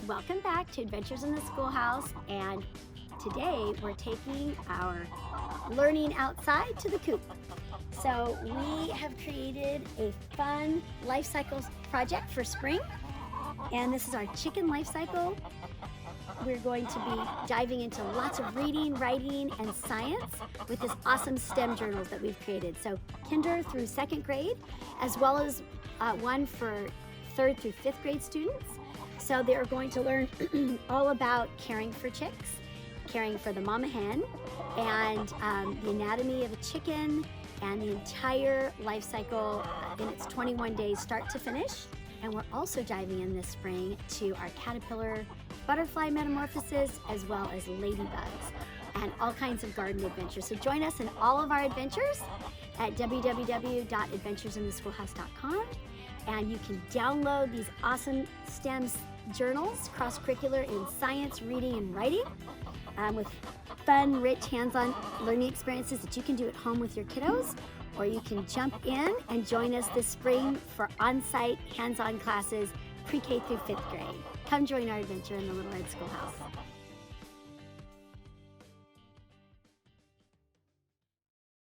Welcome back to Adventures in the Schoolhouse, and today we're taking our learning outside to the coop. So we have created a fun life cycle project for spring, and this is our chicken life cycle. We're going to be diving into lots of reading, writing, and science with this awesome STEM journals that we've created. So kinder through second grade, as well as one for third through fifth grade students. So they're going to learn all about caring for chicks, caring for the mama hen, and the anatomy of a chicken, and the entire life cycle in its 21 days start to finish. And we're also diving in this spring to our caterpillar butterfly metamorphosis, as well as ladybugs and all kinds of garden adventures. So join us in all of our adventures at www.adventuresintheschoolhouse.com, and you can download these awesome STEM journals, cross-curricular in science, reading, and writing, with fun, rich, hands-on learning experiences that you can do at home with your kiddos, or you can jump in and join us this spring for on-site, hands-on classes, pre-K through fifth grade. Come join our adventure in the Little Red Schoolhouse.